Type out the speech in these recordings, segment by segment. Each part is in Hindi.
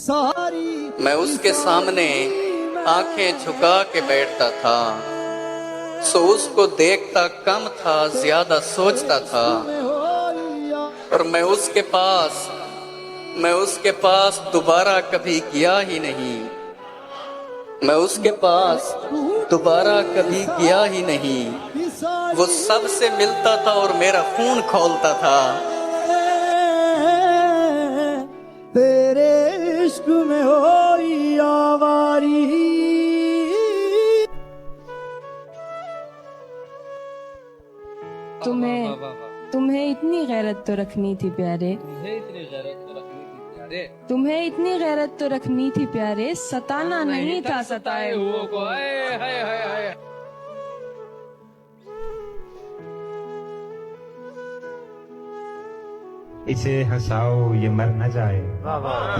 मैं उसके सामने आंखें झुका के बैठता था, सो उसको देखता कम था, ज्यादा सोचता था। और मैं उसके पास दोबारा कभी गया ही नहीं। मैं उसके पास दोबारा कभी गया ही नहीं। वो सबसे मिलता था और मेरा खून खौलता था। तेरे इश्क में होई आवारी। तुम्हें इतनी गैरत तो रखनी थी प्यारे, तुम्हें इतनी गैरत तो रखनी थी प्यारे, सताना नहीं था सताए हुओं को। इसे हंसाओ ये मर न जाए,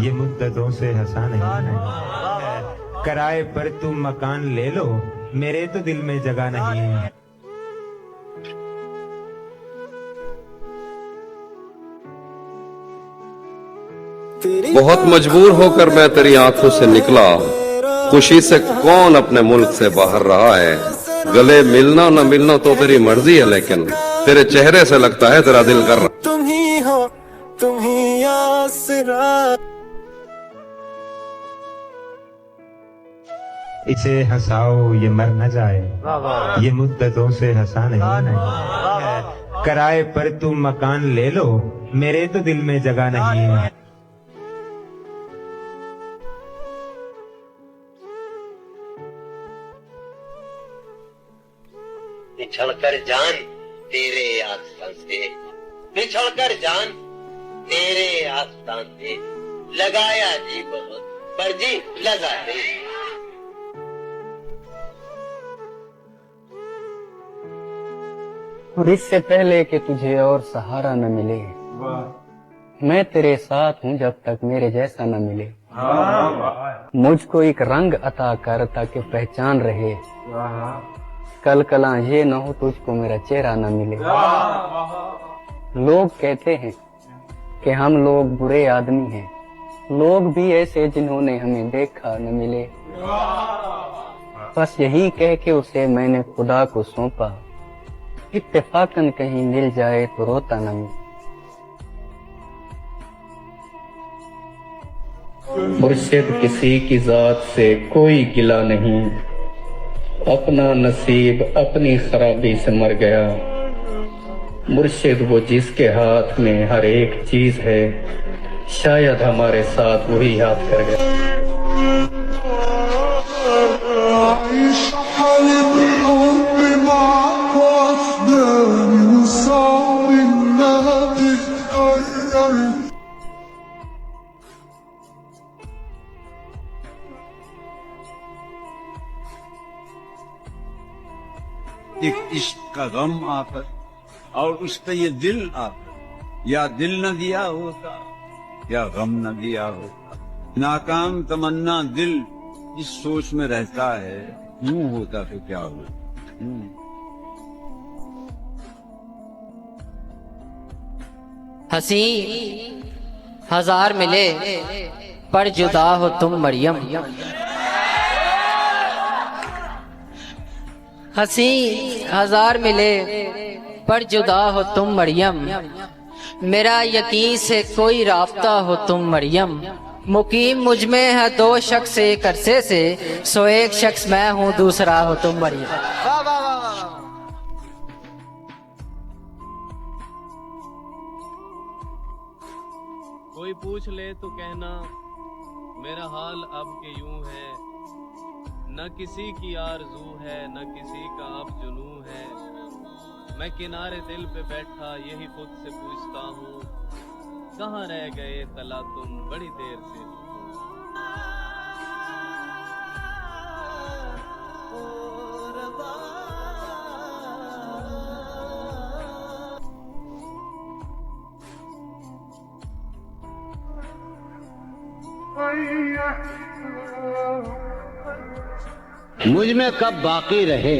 ये मुद्दतों से हंसा नहीं है। किराए पर तुम मकान ले लो, मेरे तो दिल में जगह नहीं है। बहुत मजबूर होकर मैं तेरी आंखों से निकला, खुशी से कौन अपने मुल्क से बाहर रहा है। गले मिलना न मिलना तो तेरी मर्जी है, लेकिन तेरे चेहरे से लगता है तेरा दिल कर रहा। तुम ही हो, तुम ही आसरा। इसे हंसाओ ये मर न जाए, ये मुद्दतों से हंसा नहीं है। किराए पर तुम मकान ले लो, मेरे तो दिल में जगह नहीं है। बिछड़कर जान तेरे आस्तान से, बिछड़कर जान तेरे आस्तान से, लगाया जी बहुत पर जी लगा दे। और इससे पहले कि तुझे और सहारा न मिले, मैं तेरे साथ हूँ जब तक मेरे जैसा न मिले। मुझको एक रंग अता कर ताकि पहचान रहे, कल कला ये न हो तुझको मेरा चेहरा न मिले। लोग कहते हैं कि हम लोग बुरे आदमी हैं, लोग भी ऐसे जिन्होंने हमें देखा न मिले। बस यही कह के उसे मैंने खुदा को सौंपा, इत्तेफाकन कहीं मिल जाए तो रोता न मिले। मुर्शिद किसी की जात से कोई गिला नहीं, अपना नसीब अपनी खराबी से मर गया। मुर्शिद वो जिसके हाथ में हर एक चीज है, शायद हमारे साथ वही याद कर गया। एक इश्क का गम आकर और उस पे ये दिल आकर, या दिल न दिया होता या गम न दिया होता। नाकाम तमन्ना दिल इस सोच में रहता है, यूं होता तो क्या होता। हंसी हजार मिले पर जुदा हो तुम मरियम। हंसी हजार मिले पर जुदा हो तुम मरियम। मेरा यकीन से कोई राब्ता हो तुम मरियम। मुकीम मुझ में है दो शख्स एक अरसे से, सो एक शख्स मैं हूँ दूसरा हो तुम मरियम। कोई पूछ ले तो कहना मेरा हाल अब के यूं है, न किसी की आरज़ू है न किसी का अब जुनूं है। मैं किनारे दिल पे बैठा यही खुद से पूछता हूँ, कहाँ रह गए तला तुम बड़ी देर से। मुझ में कब बाकी रहे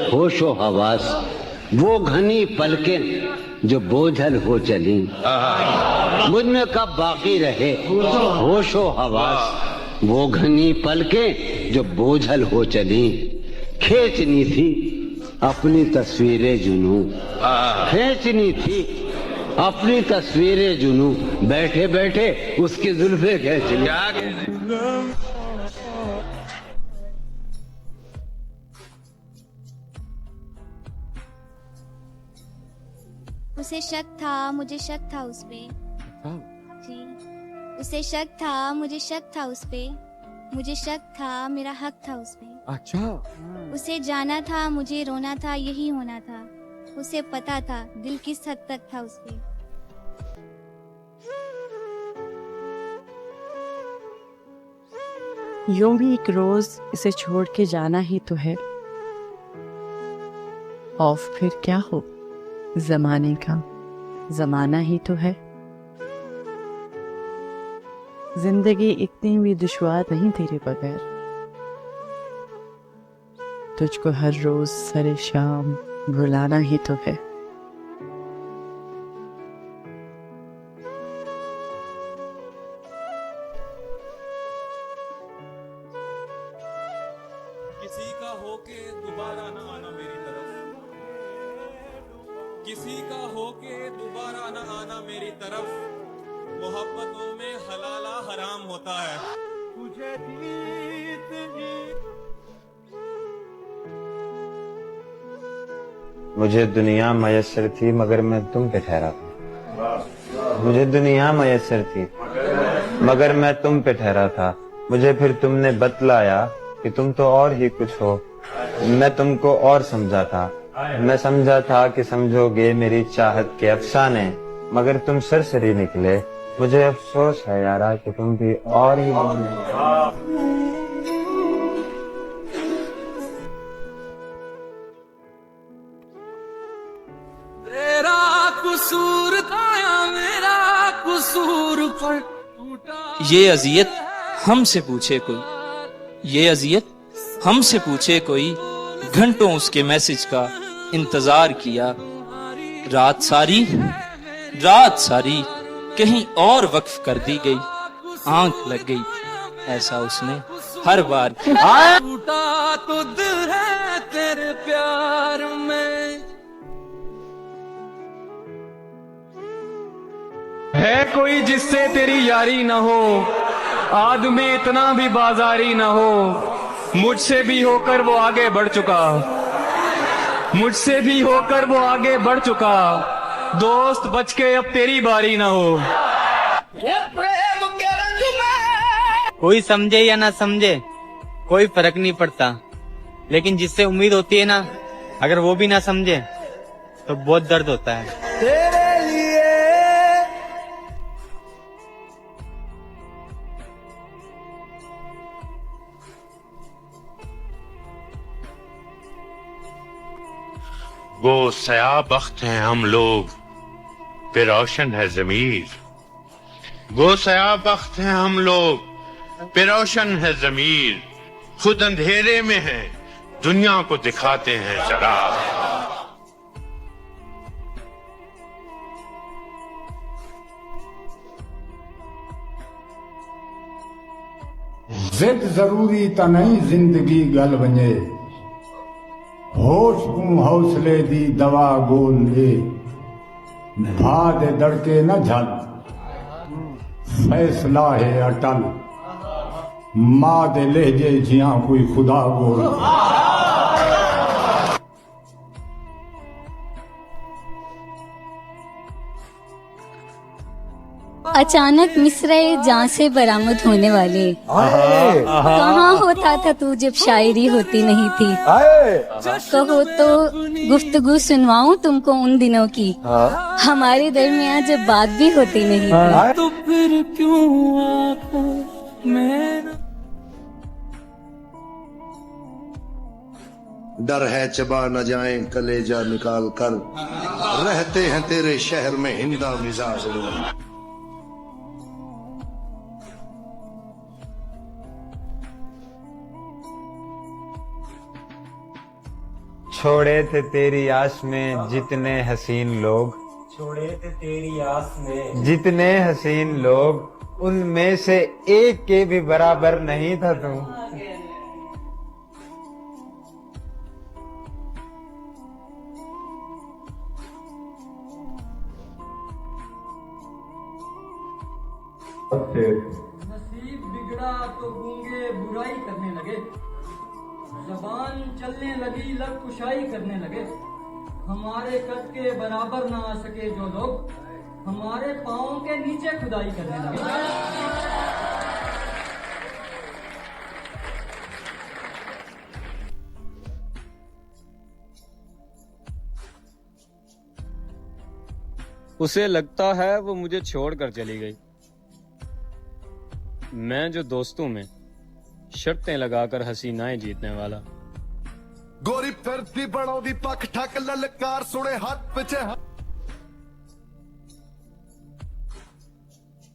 होशो हवास, वो घनी पलकें जो बोझल हो चली। मुझ में कब बाकी रहे होशो हवास, वो घनी पलकें जो बोझल हो चली, खींचनी थी अपनी तस्वीरें जुनू, खींचनी थी अपनी तस्वीरें जुनू, बैठे बैठे उसकी जुल्फे खींच ली। उसे शक था, मुझे शक था उस पे जी। उसे शक था, मुझे शक था उस पे, मुझे शक था, मेरा हक था उस पे। अच्छा, उसे जाना था, मुझे रोना था, यही होना था। उसे पता था दिल किस हद तक था उस पे। यूं भी एक रोज इसे छोड़ के जाना ही तो है, खौफ फिर क्या हो जमाने का, जमाना ही तो है। जिंदगी इतनी भी दुश्वार नहीं तेरे बगैर, तुझको हर रोज सरे शाम भुलाना ही तो है। किसी का होके दोबारा न आना मेरी तरफ, किसी का होके दोबारा न आना मेरी तरफ, मोहब्बतों में हलाला हराम होता है। तुझे जीत मुझे दुनिया मयस्सर थी मगर मैं तुम पे ठहरा था। मुझे दुनिया मयस्सर थी मगर मैं तुम पे ठहरा था। मुझे फिर तुमने बतलाया कि तुम तो और ही कुछ हो। मैं तुमको और समझा था। मैं समझा था कि समझोगे मेरी चाहत के अफसाने, मगर तुम सरसरी निकले। मुझे अफसोस है यारा कि तुम भी और ही तेरा कसूर था या मेरा कसूर पर टूटा। ये अजियत हमसे पूछे कोई, ये अजियत हमसे पूछे कोई, घंटों उसके मैसेज का इंतजार किया। रात सारी कहीं और वक्फ कर दी गई, आंख लग गई ऐसा उसने हर बार किया। टूटा तो दिल है तेरे प्यार में। है कोई जिससे तेरी यारी न हो, आदमी इतना भी बाजारी न हो। मुझसे भी होकर वो आगे बढ़ चुका, मुझसे भी होकर वो आगे बढ़ चुका। दोस्त बच के अब तेरी बारी ना हो। कोई समझे या ना समझे कोई फर्क नहीं पड़ता, लेकिन जिससे उम्मीद होती है ना, अगर वो भी ना समझे तो बहुत दर्द होता है। तेरे लिए वो सया बख्त हैं हम लोग, पे रोशन है जमीर। वो सया बख्त हैं हम लोग, पे रोशन है जमीर। खुद अंधेरे में है, दुनिया को दिखाते हैं जरा। जिद जरूरी त नहीं जिंदगी गल वञे, होश तूं हौसले दी दवा गोल ले। भां दे दड़के न झल, फैसला है अटल। मां दे लहजे जियां कोई खुदा गोल। अचानक मिसरे जहाँ से बरामद होने वाले, कहाँ होता था तू जब शायरी होती नहीं थी। कहो तो गुफ्तगू सुनवाऊं तुमको उन दिनों की, हमारे दरमियान जब बात भी होती नहीं थी। तो फिर क्यों आंखों में डर है चबा न जाए कलेजा निकाल कर, रहते हैं तेरे शहर में हिंदा मिजाज लोग। छोड़े थे तेरी आस में जितने हसीन लोग, छोड़े थे तेरी आस में। जितने हसीन लोग उनमें से एक के भी बराबर नहीं था तू। नसीब बिगड़ा तो गूंगे बुराई करने लगे, जबान चलने लगी लब कुशाई करने लगे। हमारे कद के बराबर ना आ सके जो लोग, हमारे पाँव के नीचे खुदाई करने लगे। उसे लगता है वो मुझे छोड़कर चली गई। मैं जो दोस्तों में शर्तें लगाकर हसीनाएं जीतने वाला। गोरी फिरती बड़ों दी पख ठक ललकार सुने हाथ पिछे